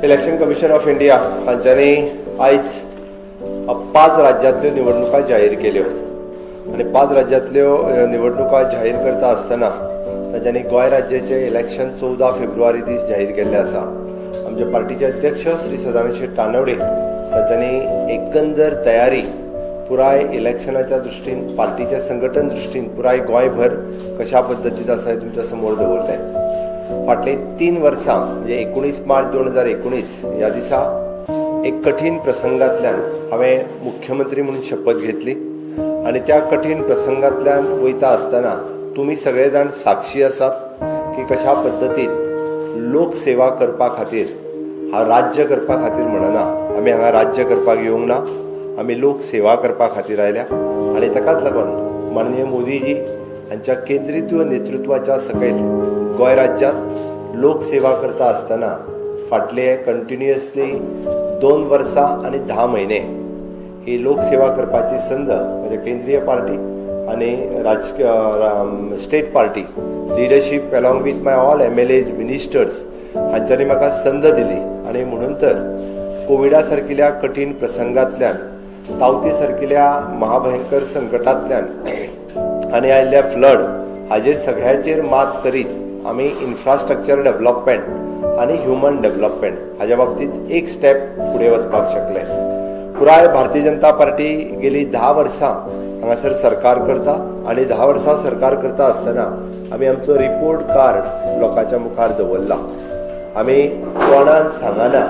Election commission of India हांच्यानी आयज 5 राज्यांतल्यो निवडणुका जाहीर केल्यो आनी 5 राज्यांतल्यो निवडणुका जाहीर करता आसतना तांच्यांनी गोंय राज्याचे इलेक्शन 14 फेब्रुवारी दीस जाहीर केल्लें आसा। आमच्या पार्टीचे अध्यक्ष श्री सदानंद तानवडे तांच्यांनी एकंदर तयारी पुराय इलेक्शनाच्या दृश्टीन पार्टीच्या संघटन दृश्टीन पुराय गोंयभर कशा पद्दतीन आसा हें तुमच्या समोर दवरलें। फाटली 3 वर्सां म्हणजे 19 मार्च 2019 ह्या दिसा एक कठीण प्रसंगांतल्यान हांवें मुख्यमंत्री म्हणून शपथ घेतली आनी त्या कठीण प्रसंगांतल्यान वयता आसतना तुमी सगळे जाण साक्षी आसात की कशा पद्दतीन लोकसेवा करपा खातीर राज्य करपा खातीर म्हणना आमी हांगा राज्य करपाक येवंक ना, आमी लोकसेवा करपा खातीर आयल्या आनी ताकाच लागून माननीय मोदीजी हांच्या केंद्रीत्व नेतृत्वाच्या सकयल गोंय राज्यांत लोकसेवा करता आसतना फाटले कंटिन्युअसली 2 वर्सां आनी 10 म्हयने ही लोकसेवा करपाची संद म्हणजे केंद्रीय पार्टी आनी राजकीय state party leadership along with my all MLAs ministers हांच्यांनी म्हाका संद दिली आनी म्हणून तर कोविडा सारकिल्या कठीण प्रसंगांतल्यान तावती सारकिल्या महाभयंकर संकटांतल्यान आनी आयिल्ल्या फ्लड हाजेर सगळ्याचेर मात करीत आमी इन्फ्रास्ट्रक्चर डेव्हलपमेंट आनी ह्युमन डेव्हलपमेंट हाच्या बाबतींत एक स्टेप फुडें वचपाक शकले। पुराय भारतीय जनता पार्टी गेली 10 वर्सां हांगासर सरकार करता आनी 10 वर्सां सरकार करता आसतना आमी आमचो रिपोर्ट कार्ड लोकांच्या मुखार दवरला। आमी कोणाक सांगना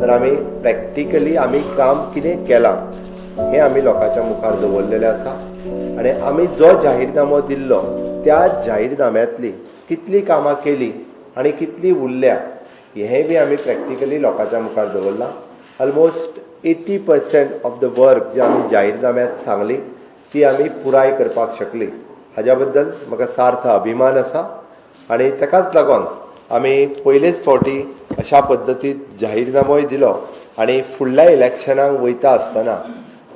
तर आमी प्रॅक्टिकली आमी काम कितें केलां हें आमी लोकांच्या मुखार दवरलेलें आसा आनी आमी जो जाहीरनामो दिल्लो त्या जाहीरनाम्यांतली कितली कामां केली आनी कितली उरल्या हें बी आमी प्रॅक्टिकली लोकांच्या मुखार दवरलां। ऑलमोस्ट 80% ऑफ द वर्क जे आमी जाहीरनाम्यांत सांगली ती आमी पुराय करपाक शकली। हाज्या बद्दल म्हाका सार्थ अभिमान आसा आनी ताकाच लागून आमी पयलेच फावटी अशा पद्दतीन जाहीरनामोय दिलो आनी फुडल्या इलेक्शनाक वयता आसतना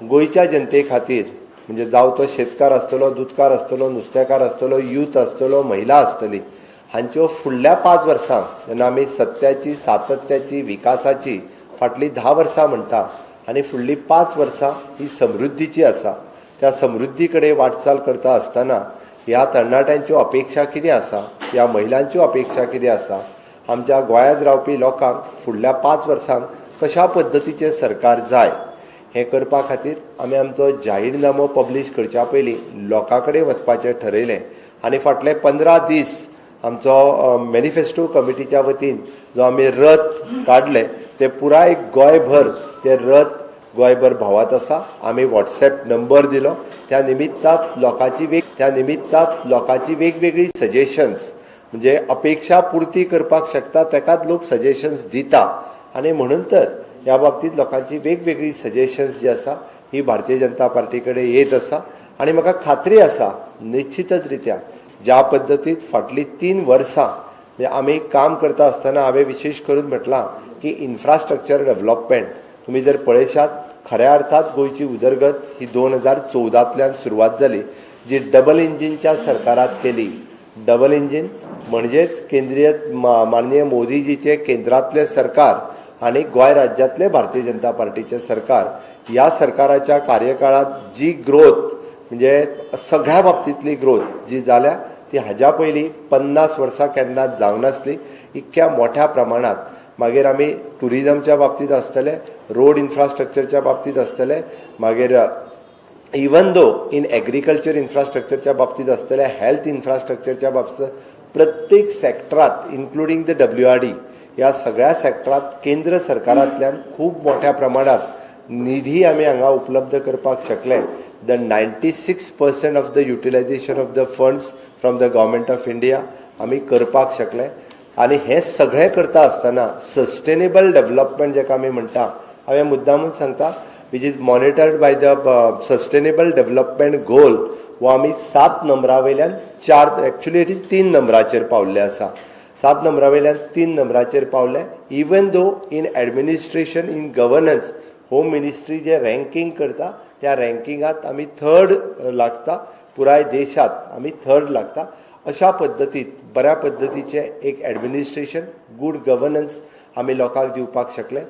गोंयच्या जनते खातीर म्हणजे जावं तो शेतकार आसतलो, दूधकार आसतलो, नुस्तेकार आसतलो, यूथ आसतलो, महिला आसतली हांच्यो फुडल्या 5 वर्सांक जेन्ना आमी सत्याची सातत्याची विकासाची फाटली 10 वर्सां म्हणटा आनी फुडली 5 वर्सां ही समृद्धीची आसा त्या समृद्धी कडेन वाटचाल करता आसतना ह्या तरणाट्यांच्यो अपेक्षा कितें आसा, ह्या महिलांच्यो अपेक्षा कितें आसा, आमच्या गोंयांत रावपी लोकांक फुडल्या 5 वर्सांक कशा पद्दतीचें सरकार जाय हें करपा खातीर आमी आमचो जाहीरनामो पब्लीश करच्या पयलीं लोकां कडेन वचपाचें ठरयलें आनी फाटले 15 दीस आमचो मॅनिफेस्टो कमिटीच्या वतीन जो आमी रथ काडले ते पुराय गोंयभर ते रथ गोंयभर भोंवत आसा। आमी WhatsApp नंबर दिलो त्या निमित्तांत लोकांची वेगवेगळी सजेशन्स म्हणजे अपेक्षा पुर्ती करपाक शकता ताकाच लोक सजेशन्स दिता आनी म्हणून तर ह्या बाबतींत लोकांची वेगवेगळी सजेशन्स जी आसा ही भारतीय जनता पार्टी कडेन येत आसा आनी म्हाका खात्री आसा निश्चितच रित्या ज्या पद्दतीन फाटली 3 वर्सां म्हणजे आमी काम करता आसतना हांवें विशेश करून म्हटलां की इन्फ्रास्ट्रक्चर डेव्हलपमेंट तुमी जर पळयशात खऱ्या अर्थात गोंयची उदरगत ही 2014तल्यान सुरवात जाली जी डबल इंजिनच्या सरकारात केली। डबल इंजिन म्हणजेच केंद्रीय माननीय मोदीजीचे केंद्रातले सरकार आनी गोंय राज्यांतले भारतीय जनता पार्टीचे सरकार ह्या सरकाराच्या कार्यकाळात जी ग्रोथ म्हणजे सगळ्या बाबतींतली ग्रोथ जी जाल्या ती हाज्या पयलीं 50 वर्सां केन्नाच जावंक नासली इतक्या मोठ्या प्रमाणात। मागीर आमी टुरिजमच्या बाबतींत आसतले, रोड इन्फ्रास्ट्रक्चरच्या बाबतींत आसतले, मागीर इवन दो इन एग्रीकल्चर इन्फ्रास्ट्रक्चरच्या बाबतींत आसतले, हेल्थ इन्फ्रास्ट्रक्चरच्या बाबतींत प्रत्येक सेक्टरात इन्क्लुडींग द WRD ह्या सगळ्या सेक्टरात केंद्र सरकारांतल्यान खूब मोठ्या प्रमाणात निधी आमी हांगा उपलब्ध करपाक शकले। The 96% of the utilisation of the funds from the government of India आमी करपाक शकले आनी हें सगळें करता आसतना सस्टेनेबल डेव्हलपमेंट जेका आमी म्हणटा हांवें मुद्दामून सांगता which is monitored by the sustainable development goal वो आमी 7 नंबरा वयल्यान 4 एक्चुअली इट इज 3 नंबराचेर पावल्ले आसा। 7 नंबरा वयल्यान 3 नंबराचेर पावले। Even though in administration in governance home ministry जे रँकींग करता त्या रँकिंगात आमी 3rd लागता, पुराय देशात आमी 3rd लागता। अशा पद्दतीत बऱ्या पद्दतीचे एक एडमिनिस्ट्रेशन, गुड गव्हर्नन्स आमी लोकांक दिवपाक शकले.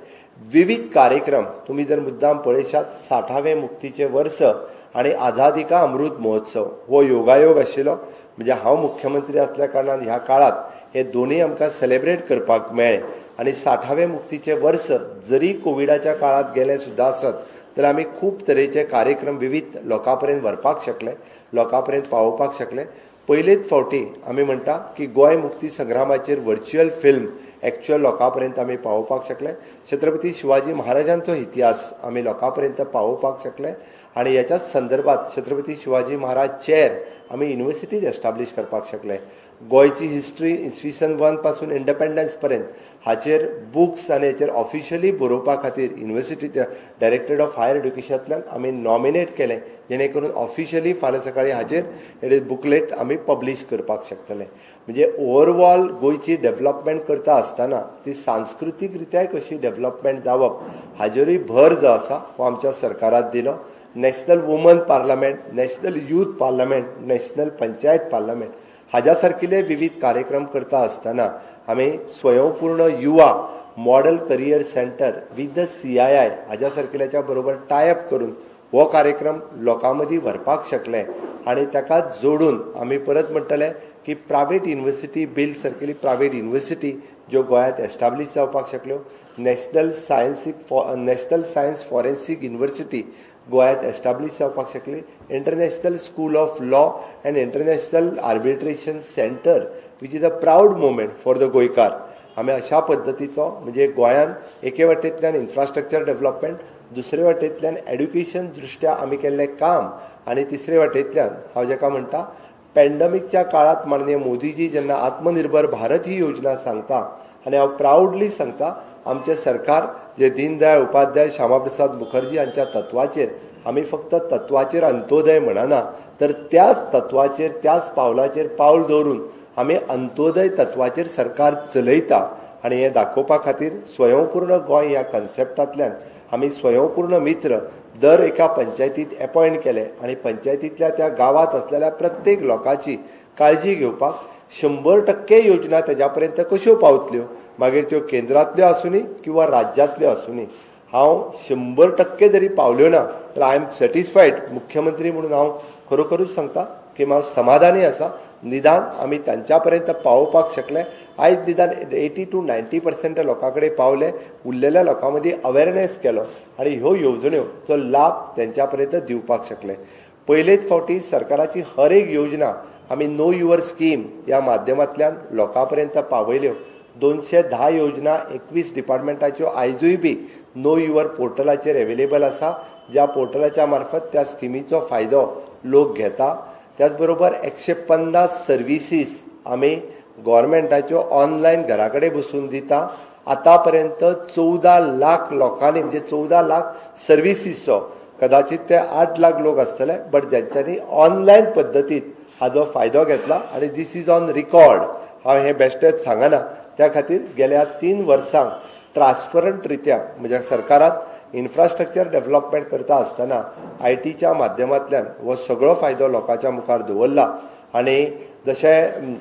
विविध कार्यक्रम तुम्ही जर मुद्दाम पळयशात 60वें मुक्तीचे वर्स आणि आझादी का अमृत महोत्सव हो योगायोग आशिल्लो. म्हणजे हांव मुख्यमंत्री असल्या कारणान ह्या काळात हे दोन्ही आमकां सेलेब्रेट करपाक मेळ्ळे. आणि 60वें मुक्तीचे वर्स जरी कोविडाच्या काळात गेले सुद्दां आसत जाल्यार आमी खूब तरेचे कार्यक्रम विविध लोकां पर्यंत व्हरपाक शकले, लोकां पर्यंत पावोवपाक शकले. पयलेच फावटी आमी म्हणटा की गोंय मुक्ती संग्रामाचेर व्हर्च्युअल फिल्म एक्चुअल लोकां पर्यंत आमी पावोवपाक शकले. छत्रपती शिवाजी महाराजांचो इतिहास आमी लोकां पर्यंत पावोवपाक शकले. आणि ह्याच्याच संदर्भात छत्रपती शिवाजी महाराज चेर आमी युनिवर्सिटीज एस्टाब्लीश करपाक शकले. गोंयची हिस्ट्री इसवी 1 पासून इंडिपेंडन्स पर्यंत हाचेर बुक्स आनी हाचेर ऑफिशियली बरोवपा खातीर युनिवर्सिटी डायरेक्टरेट ऑफ हायर एड्युकेशनांतल्यान आमी नॉमिनेट केलें, जेणे करून ऑफिशियली फाल्यां सकाळी हाचेर बुकलेट आमी पब्लीश करपाक शकतले. म्हणजे ओवरऑल गोंयची डेव्हलपमेंट करता आसतना ती सांस्कृतीक रित्याय कशी डेव्हलपमेंट जावप हाचेरूय भर जो आसा हो आमच्या सरकारान दिलो. National woman parliament, national youth parliament, national panchayat parliament हाज्या सारकिले विविध कार्यक्रम करता आसतना आमी स्वयंपूर्ण युवा model career centre with the CII हाज्या सारकिल्याच्या बरोबर टायअप करून हो कार्यक्रम लोकां मदीं व्हरपाक शकले. आणि ताका जोडून आमी परत म्हणटले की प्रायवेट युनिवर्सिटी बिल्ड सारकिली प्रायवेट युनिवर्सिटी ज्यो गोंयांत एस्टाब्लीश जावपाक शकल्यो. नॅशनल सायन्स फॉरेन्सीक युनिवर्सिटी गोंयांत एस्टाब्लीश जावपाक शकली. International school of law and international arbitration centre which is a proud moment for the Goenkar. आमी अशा पद्दतीचो म्हणजे गोंयांत एके वाटेंतल्यान इन्फ्रास्ट्रक्चर डेव्हलपमेंट, दुसरे वाटेंतल्यान एड्युकेशन दृश्ट्या आमी केल्लें काम आनी तिसरे वाटेंतल्यान हांव जाका म्हणटा पॅन्डेमिकच्या काळात माननीय मोदीजी जेन्ना आत्मनिर्भर भारत ही योजना सांगता आणि हांव प्राऊडली सांगता आमचे सरकार जे दीनदयाळ उपाध्याय श्यामाप्रसाद मुखर्जी हांच्या तत्वाचेर आमी फक्त तत्वाचेर अंत्योदय म्हणना तर त्याच तत्वाचेर त्याच पावलाचेर पावल दवरून आमी अंत्योदय तत्वाचेर सरकार चलयता. आणि हे दाखोवपा खातीर स्वयंपूर्ण गोंय ह्या कन्सेप्टांतल्यान आमी स्वयंपूर्ण मित्र दर एका पंचायतीत अपॉयंट केले आणि पंचायतींतल्या त्या गावात असलेल्या प्रत्येक लोकांची काळजी घेवपाक 100% योजना तेज्या पर्यंत कश्यो पावतल्यो, मागीर त्यो केंद्रांतल्यो आसूनी किंवा राज्यांतल्यो आसूनी. हांव 100% जरी पावल्यो ना जाल्यार आय एम सॅटिस्फायड मुख्यमंत्री म्हणून हांव खरोखरूच सांगता की हांव समाधानी आसा. निदान आमी तांच्या पर्यंत पावोवपाक शकले. आयज निदान 80 to 90% लोकां कडेन पावले, उरलेल्या लोकां मदीं अवेरनेस केलो आनी ह्यो येवजण्योचो लाभ तेंच्या पर्यंत दिवपाक शकले. पयलेच फावटी सरकाराची हर एक योजना आमी नो युअर स्कीम ह्या माध्यमांतल्यान लोकां पर्यंत पावयल्यो. 210 योजना 21 डिपार्टमेंटाच्यो आयजूय बी नो युअर पोर्टलाचेर अवेलेबल आसा, ज्या पोर्टलाच्या मार्फत त्या स्किमीचो फायदो लोक घेता. त्याच बरोबर 150 सर्विसीस आमी गव्हर्मेंटाच्यो ऑनलायन घरा कडेन बसून दिता. आतां पर्यंत 14 लाख लोकांनी म्हणजे 14 लाख सर्विसीसचो कदाचित ते 8 लाख लोक आसतले बट ज्यांच्यांनी ऑनलायन पद्दतीत हाजो फायदो घेतला आणि दीस इज ऑन रिकॉर्ड. हांव हे बेश्टेच सांगना. त्या खातीर गेल्या 3 वर्सांक ट्रान्सपरंट रित्या म्हज्या सरकारात इन्फ्रास्ट्रक्चर डेव्हलपमेंट करता आसतना IT माध्यमांतल्यान हो सगळो फायदो लोकांच्या मुखार दवरला. आणि जशें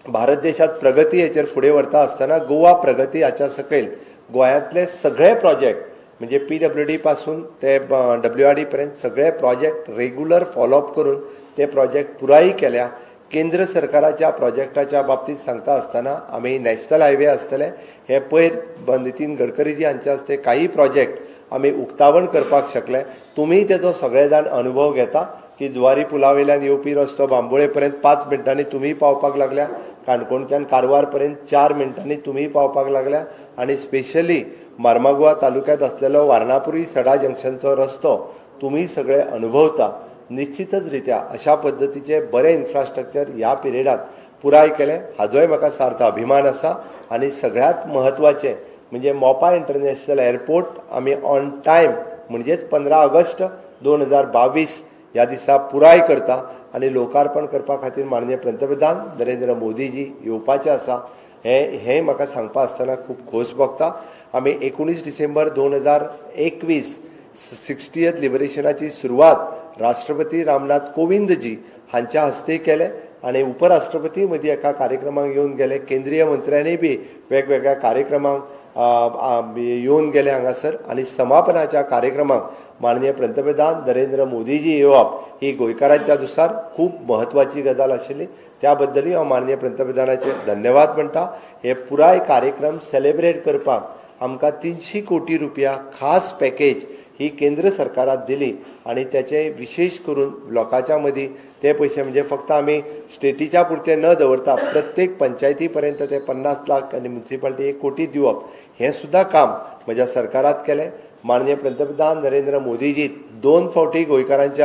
भारत देशात प्रगती हेचेर फुडें व्हरता आसतना गोवा प्रगती हाच्या सकयल गोंयांतले सगळे प्रोजेक्ट म्हणजे PWD पासून ते WRD पर्यंत सगळे प्रोजेक्ट रेग्युलर फॉलोअप करून ते प्रोजेक्ट पुराय केल्या. केंद्र सरकाराच्या प्रोजेक्टाच्या बाबतीत सांगता आसतना आमी नॅशनल हायवे आसतले हे पयर नितीन गडकरीजी हांचे हस्ते काही प्रोजेक्ट आमी उक्तावण करपाक शकले. तुमी तेजो सगळे जाण अनुभव घेता की जुवारी पुला वयल्यान येवपी रस्तो बांबोळे पर्यंत 5 मिनटांनी तुमी पावपाक लागल्या, काणकोणच्यान कारवार पर्यंत 4 मिनटांनी तुमी पावपाक लागल्या. आणि स्पेशली मार्मागुआ तालुक्यांत असलेलो वारणापुरी सडा जंक्शनचो रस्तो तुमी सगळे अनुभवता. निश्चितच रित्या अशा पद्दतीचे बरे इन्फ्रास्ट्रक्चर ह्या पिरियडात पुराय केले हाजोय म्हाका सार्थ अभिमान आसा. आणि सगळ्यात महत्वाचे म्हणजे मोपा इंटरनॅशनल एअरपोर्ट आमी ऑन टायम म्हणजेच 15 ऑगस्ट 2022 ह्या दिसा पुराय करता आणि लोकार्पण करपा खातीर माननीय पंतप्रधान नरेंद्र मोदीजी येवपाचे आसा. हे म्हाका सांगपा आसतना खूब खोस भोगता. आमी 19 डिसेंबर 2021 60th लिबरेशनाची सुरवात राष्ट्रपती रामनाथ कोविंदजी हांच्या हस्ते केले आणि उपराष्ट्रपती मदीं एका कार्यक्रमाक येवन गेले. केंद्रीय मंत्र्यांनी बी वेगवेगळ्या कार्यक्रमांक येवन गेले हांगासर आनी समापनाच्या कार्यक्रमाक माननीय पंतप्रधान नरेंद्र मोदीजी येवप ही गोंयकारांच्या दुसार खूब महत्वाची गजाल आशिल्ली. त्या बद्दलूय हांव माननीय पंतप्रधानाचे धन्यवाद म्हणटा. हे पुराय कार्यक्रम सेलेब्रेट करपाक आमकां 300 कोटी रुपया खास पॅकेज ही केंद्र सरकारात दिली आणि त्याचे विशेष करून लोकांच्या मदीं ते पयशे म्हणजे फक्त आमी स्टेटीच्या पुरते न दवरता प्रत्येक पंचायती पर्यंत ते 50 लाख आनी म्युनिसिपालिटी 1 कोटी दिवप हें सुद्धा काम म्हज्या सरकारात केलें. माननीय पंतप्रधान नरेंद्र मोदीजी 2 फावटी गोंयकारांचे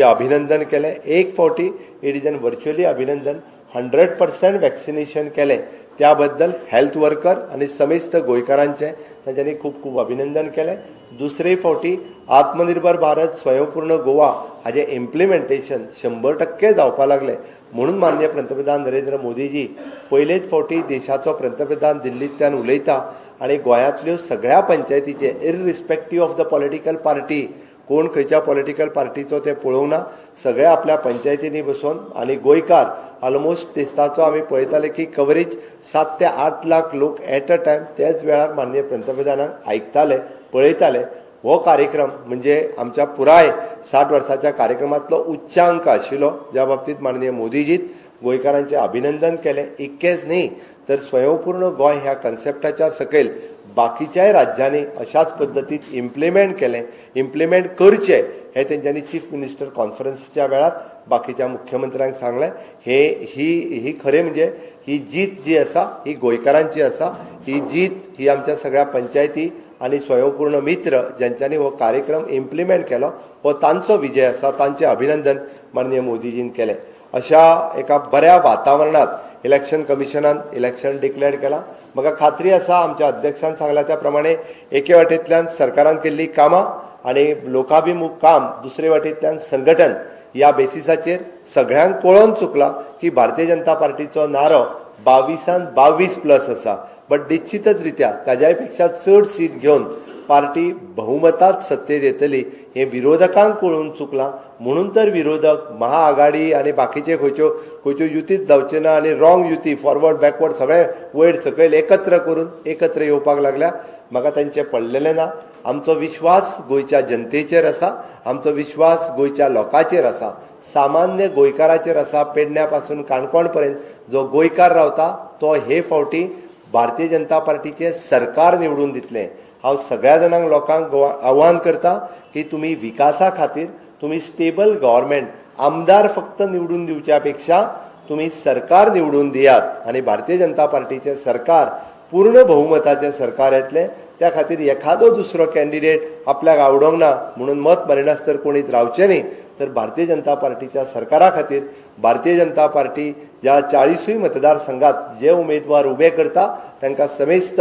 अभिनंदन केलें. 1 फावटी इट इज एन व्हर्च्युअली अभिनंदन. 100% वॅक्सिनेशन केलें त्या बद्दल हेल्थ वर्कर आनी समेस्त गोंयकारांचे तांच्यांनी खूब खूब अभिनंदन केलें. दुसरे फावटी आत्मनिर्भर भारत स्वयंपूर्ण गोवा हाजें इम्प्लिमेंटेशन 100% जावपाक लागलें. म्हणून माननीय पंतप्रधान नरेंद्र मोदीजी पयलेच फावटी देशाचो पंतप्रधान दिल्लींतल्यान उलयता आनी गोंयांतल्यो सगळ्या पंचायतीचे इररिस्पेक्टीव ऑफ द पॉलिटिकल पार्टी कोण खंयच्या पॉलिटिकल पार्टीचो ते पळोवना सगळे आपल्या पंचायतींनी बसून आनी गोंयकार ऑलमोस्ट दिसताचो आमी पळयताले की कवरेज 7 ते 8 लाख लोक एट अ टायम त्याच वेळार माननीय पंतप्रधानाक आयकताले पळयताले. हो कार्यक्रम म्हणजे आमच्या पुराय 60 वर्साच्या कार्यक्रमांतलो उच्चांक आशिल्लो. ज्या बाबतींत माननीय मोदीजीत गोंयकारांचे अभिनंदन केलें. इतकेंच न्ही तर स्वयंपूर्ण गोंय ह्या कन्सेप्टाच्या सकयल बाकीच्याय राज्यांनी अशाच पद्दतीत इम्प्लिमेंट केलें. इम्प्लिमेंट करचें हें तेंच्यांनी चीफ मिनिस्टर कॉन्फरन्सच्या वेळार बाकीच्या मुख्यमंत्र्यांक सांगलें. ही खरें म्हणजे ही जीत जी आसा ही गोंयकारांची आसा. ही जीत ही आमच्या सगळ्या पंचायती आनी स्वयंपूर्ण मित्र ज्यांच्यांनी हो कार्यक्रम इम्प्लिमेंट केलो हो तांचो विजय आसा. तांचें अभिनंदन माननीय मोदीजीन केलें. अशा एका बऱ्या वातावरणात इलेक्शन कमिशनान इलेक्शन डिक्लेअर केलां. म्हाका खात्री आसा आमच्या अध्यक्षान सांगला त्या प्रमाणे एके वाटेंतल्यान सरकारान केल्ली कामां आनी लोकाभिमुख काम दुसरे वाटेंतल्यान संघटन ह्या बेसिसाचेर सगळ्यांक कळोवन चुकला की भारतीय जनता पार्टीचो नारो 22 22 प्लस आसा. बट निश्चितच रित्या ताज्याय पेक्षा चड सीट घेवन पार्टी बहुमतात सत्तेत येतली हे विरोधकांक कळून चुकलां. म्हणून तर विरोधक महाआघाडी आनी बाकीचे खंयच्यो युतीच जावचे ना आनी रॉंग युती फॉरवर्ड बॅकवर्ड सगळे वयर सकयल एकत्र करून एकत्र येवपाक लागल्या. म्हाका तांचें पडलेलें ना. आमचो विश्वास गोंयच्या जनतेचेर आसा. आमचो विश्वास गोंयच्या लोकांचेर आसा. सामान्य गोंयकाराचेर आसा. पेडण्या पासून काणकोण पर्यंत जो गोंयकार रावता तो हे फावटी भारतीय जनता पार्टीचें सरकार निवडून दितलें. हांव सगळ्या जाणांक लोकांक आव्हान करता की तुमी विकासा खातीर तुमी स्टेबल गव्हर्मेंट आमदार फक्त निवडून दिवच्या पेक्षा तुमी सरकार निवडून दियात आनी भारतीय जनता पार्टीचें सरकार पूर्ण बहुमताचें सरकार येतलें. त्या खातीर एखादो दुसरो कॅन्डिडेट आपल्याक आवडोंक ना म्हणून मत मारिनासतर कोणीच रावचें न्ही. तर भारतीय जनता पार्टीच्या सरकारा खातीर भारतीय जनता पार्टी ज्या 40 मतदारसंघात जे उमेदवार उबे करता तांकां समेस्त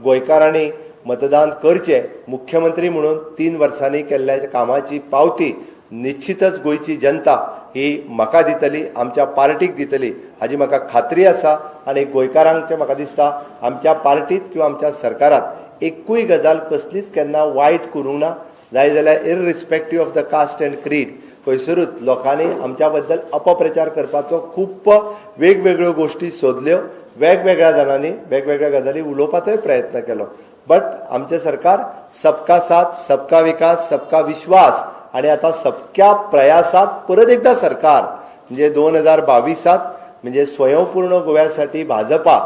गोंयकारांनी मतदान करचें. मुख्यमंत्री म्हणून 3 वर्सांनी केल्ल्या कामाची पावती निश्चितच गोंयची जनता ही म्हाका दितली आमच्या पार्टीक दितली हाजी म्हाका खात्री आसा. आनी गोंयकारांचे म्हाका दिसता आमच्या पार्टीत किंवा आमच्या सरकारात एकूय गजाल कसलीच केन्ना वायट करूंक ना. जाय जाल्यार इररिस्पेक्टीव ऑफ द कास्ट एंड क्रीड खंयसरूच लोकांनी आमच्या बद्दल अपप्रचार करपाचो खूब वेगवेगळ्यो गोश्टी सोदल्यो. वेगवेगळ्या जाणांनी वेगवेगळ्या गजाली उलोवपाचोय प्रयत्न केलो. बट आमचें सरकार सबका साथ सबका विकास सबका विश्वास आनी आतां सबक्या प्रयासात परत एकदा सरकार म्हणजे 2022 म्हणजे स्वयंपूर्ण गोव्यासाठी भाजपा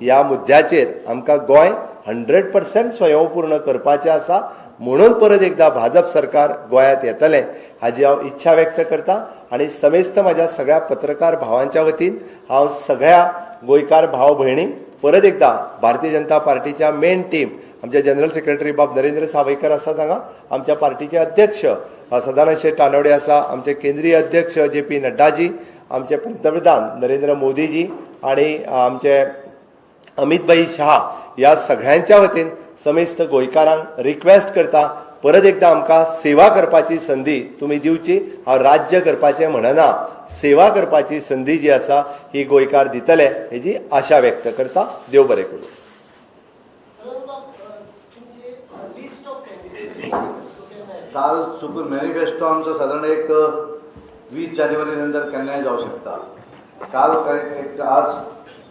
ह्या मुद्द्याचेर आमकां गोंय 100% स्वयंपूर्ण करपाचें आसा. म्हणून परत एकदा भाजप सरकार गोंयांत येतलें हाजी हांव इच्छा व्यक्त करता. आनी समेस्त म्हाज्या सगळ्या पत्रकार भावांच्या वतीन हांव सगळ्या गोंयकार भाव भयणींक परत एकदा भारतीय जनता पार्टीच्या मेन टीम आमचे जनरल सेक्रेटरी बाब नरेंद्र सावयकर आसा हांगा. आमच्या पार्टीचे अध्यक्ष सदानंद शेट तानवडे आसा. आमचे केंद्रीय अध्यक्ष JP नड्डाजी. आमचे पंतप्रधान नरेंद्र मोदीजी आनी आमचे अमित भाई शाह ह्या सगळ्यांच्या वतीन समेस्त गोंयकारांक रिक्वेस्ट करता परत एकदा आमकां सेवा करपाची संदी तुमी दिवची. हांव राज्य करपाचें म्हणना. सेवा करपाची संदी जी आसा ही गोंयकार दितले हेजी आशा व्यक्त करता. देव बरें करूं. काल चुकून मॅनिफेस्टो आमचो साधारण एक 20 जानेवारी नंतर केन्नाय जावं शकता. काल आज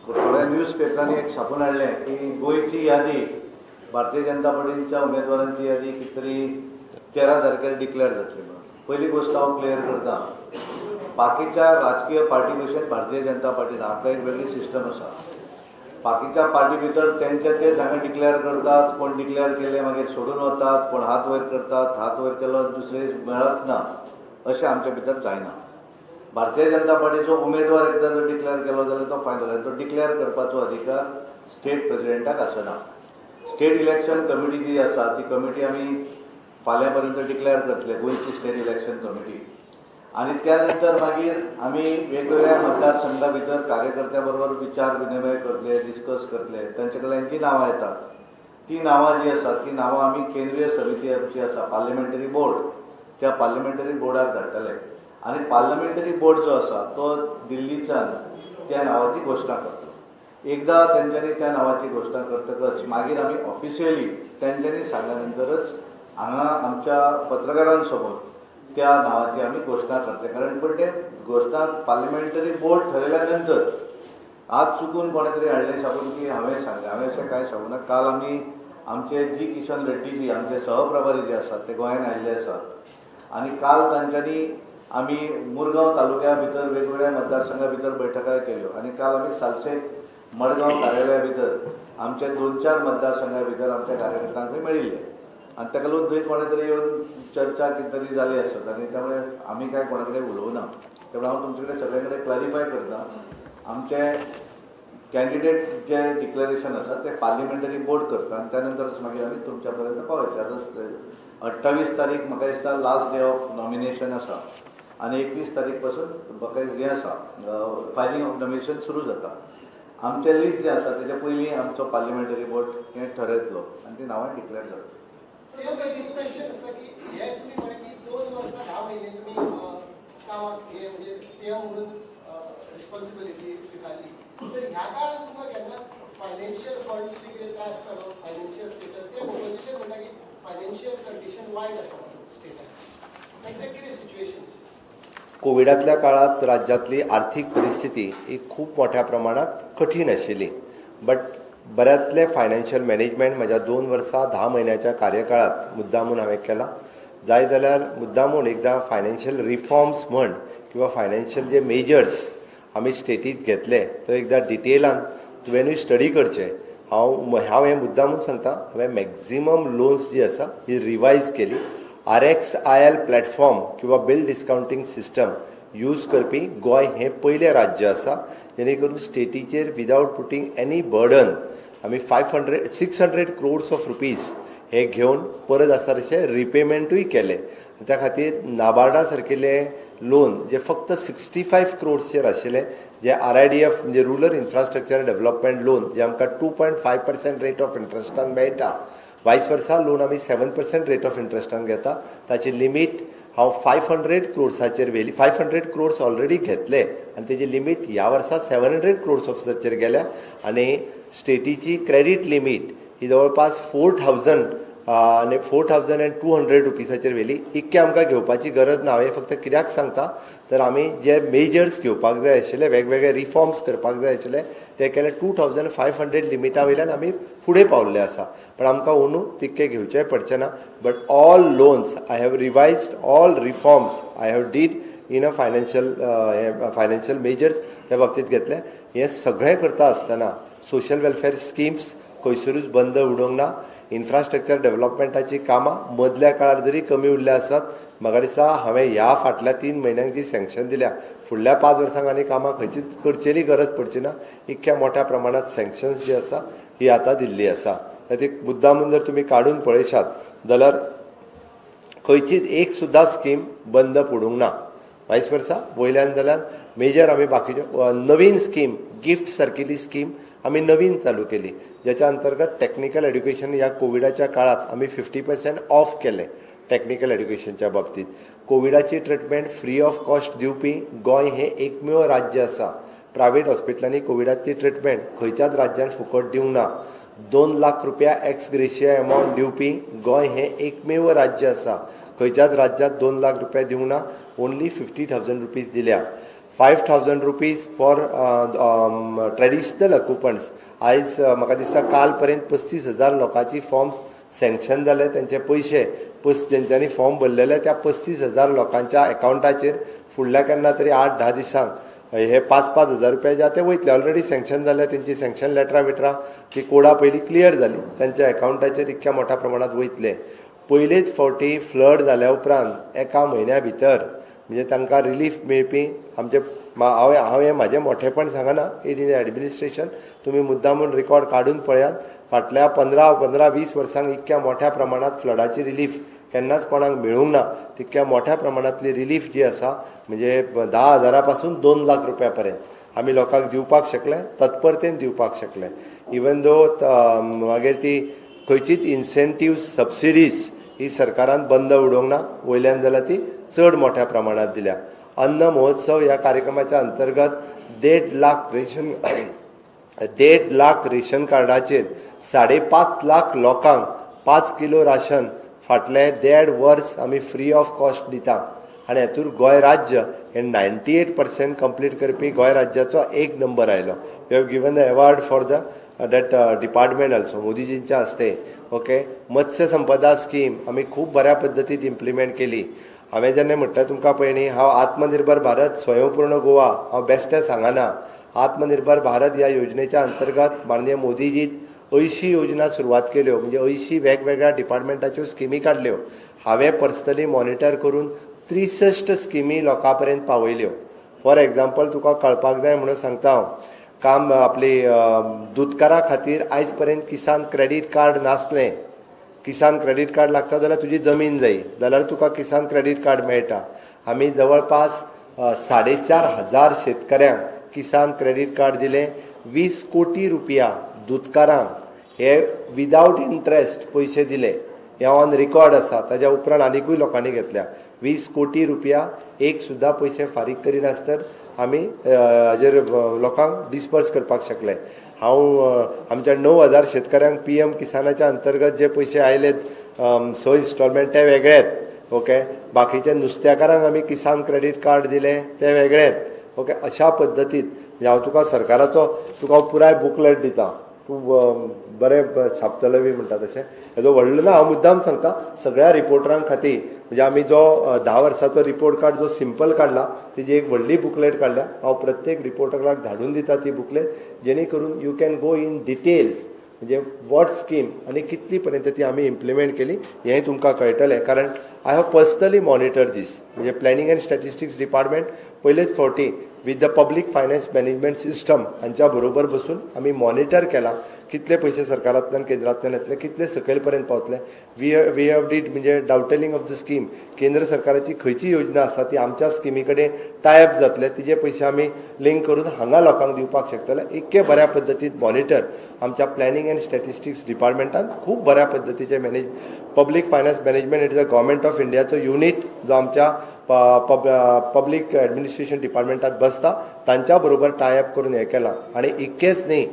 थोड्या न्यूज पेपरांनी एक छापून हाडलें की गोंयची यादी भारतीय जनता पार्टीच्या उमेदवारांची यादी कितें तरी 13 तारखेर डिक्लेअर जातली म्हणून. पहिली गोष्ट हांव क्लियर करता, बाकीच्या राजकीय पार्टी भशेन भारतीय जनता पार्टीन हाका एक वेगळी सिस्टम आसा. बाकीच्या पार्टी भितर तेच हांगा डिक्लेअर करतात, कोण डिक्लेअर केले मागीर सोडून वतात, कोण हात वयर करतात, हात वयर केलो दुसरे मेळत ना, अशें आमच्या भितर जायना. भारतीय जनता पार्टीचो उमेदवार एकदा जर डिक्लेअर केलो जाल्यार तो फायनल आनी तो डिक्लेअर करपाचो अधिकार स्टेट प्रेसिडेंटाक आसना. स्टेट इलेक्शन कमिटी जी आसा ती कमिटी आमी फाल्यां पर्यंत डिक्लेअर करतले, गोंयची स्टेट इलेक्शन कमिटी. आणि त्यानंतर मागीर आमी वेगवेगळ्या मतदारसंघा भितर कार्यकर्त्यां बरोबर विचार विनिमय करतले, डिस्कस करतले. तांचे कडल्यान जी नांवां येतात ती नांवां जी आसात ती नांवां आमी केंद्रीय समिती आमची आसा पार्लिमेंटरी बोर्ड, त्या पार्लिमेंटरी बोर्डाक धाडटले. आणि पार्लिमेंटरी बोर्ड जो आसा तो दिल्लीच्यान त्या नांवाची घोशणा करता. एकदा तेंच्यांनी त्या नांवाची घोशणा करतकच मागीर आमी ऑफिशियली तेंच्यांनी सांगल्या नंतरच हांगा आमच्या पत्रकारांसमोर त्या नावाची आम्ही घोषणा करते. कारण पण ते घोषणा पार्लिमेंटरी बोर्ड ठरयल्या नंतर आज चुकून कोणे तरी हाडले सांगून की हांवें सांगलें, हांवें अशें कांय सांगूं ना. काल आमी आमचे जी किशन रेड्डी जी आमचे सहप्रभारी जे आसात ते गोंयांत आयिल्ले आसात आणि काल तांच्यांनी आमी मुरगांव तालुक्या भितर वेगवेगळ्या मतदारसंघा भितर बैठका केल्यो आणि काल आमी सालसेत मडगांव कार्यालया भितर आमच्या 2-4 मतदारसंघा भितर आमच्या कार्यकर्त्यांक मेळिल्ले आणि ताका लागून थंय कोणे तरी येवन चर्चा कितें तरी जाली आसत आणि त्यामुळे आमी काय कोणा कडेन उलोवना. त्यामुळे हांव तुमचे कडेन सगळे कडेन क्लॅरिफाय करता, आमचे कॅन्डिडेट जे डिक्लेरेशन आसा ते पार्लिमेंटरी बोर्ड करता आणि त्यानंतरच मागीर आमी तुमच्या पर्यंत पावयचे. आतां 28 तारीख म्हाका दिसता लास्ट डे ऑफ नॉमिनेशन आसा आणि 21 तारीख पासून म्हाका हें आसा फायलिंग ऑफ नॉमिनेशन सुरू जाता. आमचे लिस्ट जे आसा तेच्या पयलीं आमचो पार्लिमेंटरी बोर्ड हें ठरयतलो आणि ती नांवां डिक्लेअर जातली. सीएम एक क्वेश्चन असं की हे तुम्ही म्हणे की 2 वर्ष 10 महिने तुम्ही कामात हे म्हणजे सीएम म्हणून रिस्पॉन्सिबिलिटी स्वीकारली, तर ह्या काळात तुमकां केन्ना फायनान्शियल फंड्स कितें त्रास जालो, फायनान्शियल स्टेटस ते ऑपोजिशन म्हणटा की फायनान्शियल कंडिशन वायट आसा स्टेटाक, एक्झॅक्ट कितें सिच्युएशन? कोविडातल्या काळात राज्यातली आर्थिक परिस्थिती ही खूप मोठ्या प्रमाणात कठीण आशिल्ली. बट बऱ्यातले फायनान्शियल मॅनेजमेंट माझ्या 2 वर्सां 10 महिन्याच्या कार्यकाळात मुद्दामून हांवें केला. जाय जाल्यार मुद्दामून एकदा फायनान्शियल रिफॉर्म्स म्हण किंवा फायनान्शियल जे मेजर्स आमी स्टेटीत घेतले तो एकदा डिटेलान तुवेंनूय स्टडी करचें. हांव हें मुद्दामून सांगता, हांवें मॅक्झिमम लोन्स जी आसा ही रिवायज केली. RXIL प्लॅटफॉर्म किंवा बिल डिस्काउंटींग सिस्टम यूज करपी गोंय हें पयलें राज्य आसा जेणे करून स्टेटीचेर विदाउट पुटींग एनी बर्डन आमी 600 crores ऑफ रुपीज हे घेवन परत आसा तशें रिपेमेंटूय केले. त्या खातीर नाबार्डा सारकिले लोन जे फक्त 65 crores आशिल्ले, जे RIDF म्हणजे रुरल इन्फ्रास्ट्रक्चर डेव्हलपमेंट लोन जे आमकां 2.5% रेट ऑफ इंट्रस्टान मेळटा, वायस वर्सा लोन आमी 7% रेट ऑफ इंट्रस्टान घेता. ताची लिमीट हांव 500 crores व्हेली. 500 crores ऑलरेडी घेतले आनी तेजी लिमीट ह्या वर्सा 700 crores गेल्या आनी स्टेटीची क्रेडीट लिमीट ही जवळपास 4,200 रुपीसाचेर व्हेली. इतके आमकां घेवपाची गरज ना. हांवें फक्त कित्याक सांगता तर आमी जे मेजर्स घेवपाक जाय आशिल्ले, वेगवेगळे रिफॉर्म्स करपाक जाय आशिल्ले ते केले. 2,500 लिमिटा वयल्यान आमी फुडें पावल्ले आसा. पण आमकां अंदू तितके घेवचें पडचें ना. But all loans I have revised, all reforms I have did in a financial measures त्या बाबतींत घेतले. हें सगळें करता आसतना सोशल वेलफेअर स्किम्स खंयसरूच बंद उडोवंक ना. इन्फ्रास्ट्रक्चर डेव्हलपमेंटाची कामां मदल्या काळार जरी कमी उरल्या आसात, म्हाका दिसता हांवें ह्या फाटल्या 3 म्हयन्यांक जी सँक्शन दिल्या, फुडल्या 5 वर्सांक आनी कामां खंयचीच करचेली गरज पडची ना. इतक्या मोठ्या प्रमाणात सँक्शन्स जी आसा ही आतां दिल्ली आसा. तातूंत मुद्दामून जर तुमी काडून पळयशात जाल्यार खंयचीच एक सुद्दां स्कीम बंद पडूंक ना. वायस वर्सा वयल्यान जाल्यार मेजर आमी बाकीच्यो नवीन स्कीम, गिफ्ट सारकिली स्कीम आमी नवीन चालू केली, ज्याच्या अंतर्गत टेक्निकल एड्युकेशन ह्या कोविडाच्या काळात आमी 50% ऑफ केले. टेक्निकल एड्युकेशनच्या बाबतींत कोविडाची ट्रिटमेंट फ्री ऑफ कॉस्ट दिवपी गोंय हें एकमेव राज्य आसा. प्रायवेट हॉस्पिटलांनी कोविडाची ट्रिटमेंट खंयच्याच राज्यान फुकट दिवंक ना. 2 लाख रुपया एक्स ग्रेशिया अमावंट दिवपी गोंय हें एकमेव राज्य आसा. खंयच्याच राज्यात 2 लाख रुपया दिवंक ना. ओन्ली 50,000 रुपीज दिल्या. 5,000 रुपीज फॉर ट्रेडिशनल ऑक्युपंट्स. आयज म्हाका दिसता काल पर्यंत 35,000 लोकांची फॉर्म्स सँक्शन जाले, त्यांचे पयशे जेंच्यांनी फॉर्म भरलेले त्या 35,000 लोकांच्या एकाउंटाचेर फुडल्या केन्ना तरी 8-10 दिसांक हे 5-5 हजार रुपया जे ते वयतले. ऑलरेडी सँक्शन जाले, तेंची सँक्शन लेटरां ती कोडा पयलीं क्लियर जाली, त्यांच्या एकाउंटाचेर इतक्या मोठ्या प्रमाणात वयतले. पयलेच फावटी फ्लड जाल्या उपरांत एका म्हयन्या भितर म्हणजे तांकां रिलीफ मेळपी आमचे हांवें म्हाजें मोठेपण सांगना, इन एडमिनिस्ट्रेशन तुमी मुद्दामून रिकॉर्ड काडून पळयात. फाटल्या 15-20 वर्सांक इतक्या मोठ्या प्रमाणात फ्लडाची रिलीफ केन्नाच कोणाक मेळूंक ना. तितक्या मोठ्या प्रमाणांतली रिलीफ जी आसा म्हणजे 10,000 पासून 2 लाख रुपया पर्यंत आमी लोकांक दिवपाक शकले, तत्परतेन दिवपाक शकले. इवन दो मागीर ती खंयचीच इन्सेंटिव्ह सबसिडीज ही सरकारान बंद उडोवंक ना, वयल्यान जाल्यार ती चड मोठ्या प्रमाणात दिल्या. अन्न महोत्सव ह्या कार्यक्रमाच्या अंतर्गत 1.5 लाख रेशन कार्डाचेर 5.5 लाख लोकांक 5 किलो राशन फाटले 1.5 वर्स आमी फ्री ऑफ कॉस्ट दिता. आनी हातूंत गोंय राज्य हे 98% कंप्लीट करपी गोंय राज्याचो 1 नंबर आयलो. We have given the award for that department also मोदीजींच्या हस्ते. ओके, मत्स्य संपदा स्कीम आमी खूब बऱ्या पद्दतीन इम्प्लिमेंट केली. हांवें जेन्ना म्हटलें तुमकां पळय न्ही, हांव आत्मनिर्भर भारत स्वयंपूर्ण गोवा हांव बेश्टें सांगना. आत्मनिर्भर भारत ह्या योजनेच्या अंतर्गत माननीय मोदीजीन 80 योजना सुरवात केल्यो, म्हणजे 80 वेगवेगळ्या डिपार्टमेंटाच्यो स्किमी काडल्यो. हांवें पर्सनली मॉनिटर करून 63 स्किमी लोकां पर्यंत पावयल्यो. फॉर एग्जाम्पल तुका कळपाक जाय म्हणून सांगता हांव, काम आपली दुधकारां खातीर आयज पर्यंत किसान क्रेडीट कार्ड नासलें. किसान क्रेडीट कार्ड लागता जाल्यार तुजी जमीन जायी जाल्यार तुका किसान क्रेडीट कार्ड मेळटा. आमी जवळपास 4,500 शेतकऱ्यांक किसान क्रेडीट कार्ड दिलें. 20 कोटी रुपया दुधकारांक हे विदावट इंट्रेस्ट पयशे दिले. हे ऑन रिकॉर्ड आसा. ताज्या उपरांत आनिकूय लोकांनी घेतल्या. 20 कोटी रुपया एक सुद्दां पयशे फारीक करिनासतर आमी हाजेर लोकांक डिस्पर्स करपाक शकले. हांव आमच्या 9,000 शेतकऱ्यांक PM किसानाच्या अंतर्गत जे पयशे आयलेत 6 इन्स्टॉलमेंट ते वेगळेत. ओके, बाकीचे नुस्तेकारांक आमी किसान क्रेडीट कार्ड दिले ते वेगळेत. ओके, अशा पद्दतीन म्हणजे हांव तुका सरकाराचो तुका पुराय बुकलेट दिता, तूं बरें छापतलो बी म्हणटा तशें. हेजो व्हडलो ना, हांव मुद्दाम सांगता सगळ्या रिपोर्टरांक खातीर. म्हणजे आमी जो 10 वर्साचो रिपोर्ट कार्ड जो सिंपल काडला तेजी एक व्हडली बुकलेट काडल्या. हांव प्रत्येक रिपोर्टराक धाडून दिता ती बुकलेट, जेणे करून you can go in details म्हणजे वॉट स्कीम आनी कितली पर्यंत ती आमी इम्प्लिमेंट केली हें तुमकां कळटलें. कारण आय हॅव पर्सनली मॉनिटर दीस. म्हणजे प्लॅनिंग एंड स्टॅटिस्टिक्स डिपार्टमेंट पयलेच फावटी with the public finance management system हांच्या बरोबर बसून आमी मॉनिटर केला कितले पयशे सरकारांतल्यान केंद्रांतल्यान येतले, कितले सकयल पर्यंत पावतले. वी हॅव डीड म्हणजे डावटलिंग ऑफ द स्कीम. केंद्र सरकाराची खंयची योजना आसा ती आमच्या स्किमी कडेन टायअप जातले, तिजे पयशे आमी लिंक करून हांगा लोकांक दिवपाक शकतले. इतके बऱ्या पद्दतीन मॉनिटर आमच्या प्लॅनिंग एंड स्टॅटिस्टिक्स डिपार्टमेंटान खूब बऱ्या पद्दतीचे public finance management it is a government of इंडियाचो युनीट जो आमच्या पब्लीक एडमिनिस्ट्रेशन डिपार्टमेंटात बसता तांच्या बरोबर टायअप करून हें केलां. आनी इतकेंच न्ही,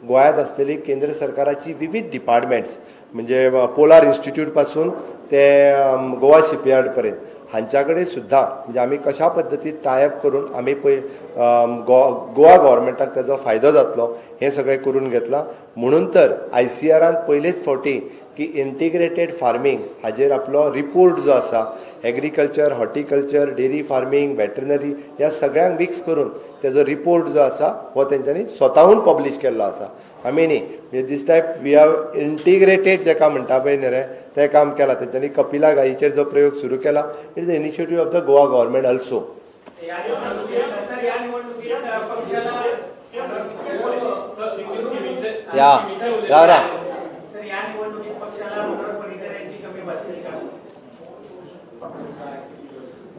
गोंयांत आसलेली केंद्र सरकाराची विविध डिपार्टमेंट्स म्हणजे पोलार इन्स्टिट्यूट पासून ते गोवा शिपयार्ड पर्यंत हांच्या कडेन सुद्दां म्हणजे आमी कशा पद्दतीन टायअप करून आमी गोवा गव्हर्मेंटाक ताजो फायदो जातलो हें सगळें करून घेतलां. म्हणून तर ICRान पयलेच फावटी की इंटिग्रेटेड फार्मींग हाजेर आपलो रिपोर्ट जो आसा agriculture, horticulture, dairy farming, veterinary ह्या सगळ्यांक मिक्स करून तेजो रिपोर्ट जो आसा हो तेंच्यांनी स्वताहून पब्लीश केल्लो आसा. आमी न्ही म्हणजे दिस टायप वी हॅव इंटिग्रेटेड जेका म्हणटा पळय न्ही रे तें काम केलां. तेंच्यांनी कपिला गायीचेर जो प्रयोग सुरू केला it is the initiative of the Goa government also.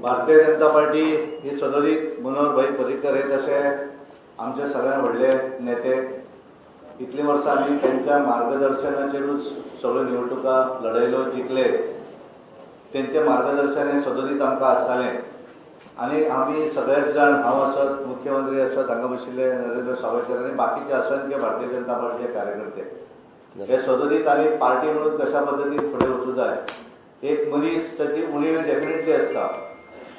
Bharatiya Janata party ही सदोदीत मनोहर भाई पर्रीकर हे तसे आमचे सगळ्यात व्हडले नेते. इतली वर्सां आमी त्यांच्या मार्गदर्शनाचेरूच सगळ्यो निवडणुका लढयल्यो, जिखले. तेंचे मार्गदर्शन हे सदोदीत आमकां आसतालें. आनी आमी सगळेच जाण, हांव आसत, मुख्यमंत्री आसत, हांगा बशिल्ले नरेंद्र सावयकर आनी बाकीचे असंख्य भारतीय जनता पार्टीचे कार्यकर्ते हे सदोदीत आमी पार्टी म्हणून कशा पद्दतीन फुडें वचूं जाय. एक मनीस ताची उणीव डेफिनेटली आसता,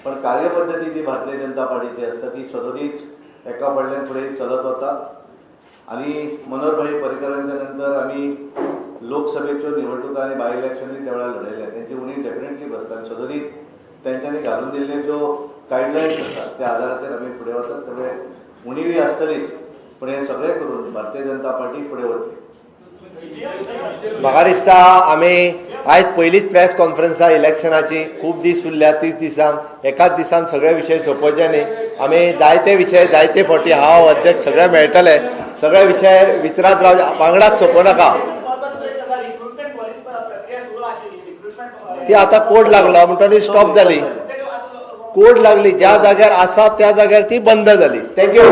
पण कार्यपद्धती जी भारतीय जनता पार्टीची असता ती सदोदीच एका फडल्यान फुडें चलत वता आणि मनोहरभाई पर्रीकरांच्या नंतर आम्ही लोकसभेच्यो निवडणुका आणि बाय इलेक्शनूय त्या वेळार लढयल्या त्यांची उणी डेफिनेटली बसता आणि सदोदीत त्यांच्यानी घालून दिल्ले ज्यो गायडलायन्स असतात त्या आधाराचेर आमी फुडें वतात तेवढे उणीवी आसतलीच पण हे सगळे करून भारतीय जनता पार्टी फुडें वतली. म्हाका दिसता आमी आयज पयलीच प्रेस कॉन्फरन्स इलेक्शनाची खूब दीस उरल्या 30 दिसांक एकाच दिसान सगळे विशय सोंपोवचे न्ही. आमी जायते विशय जायते फावटी हांव अध्यक्ष सगळे मेळटले सगळे विशय विचारत राव वांगडाच सोंपोव नाका. ती आतां कोड लागला म्हणटकीर स्टॉप जाली. कोड लागली ज्या जाग्यार आसा त्या जाग्यार ती बंद जाली. थँक्यू.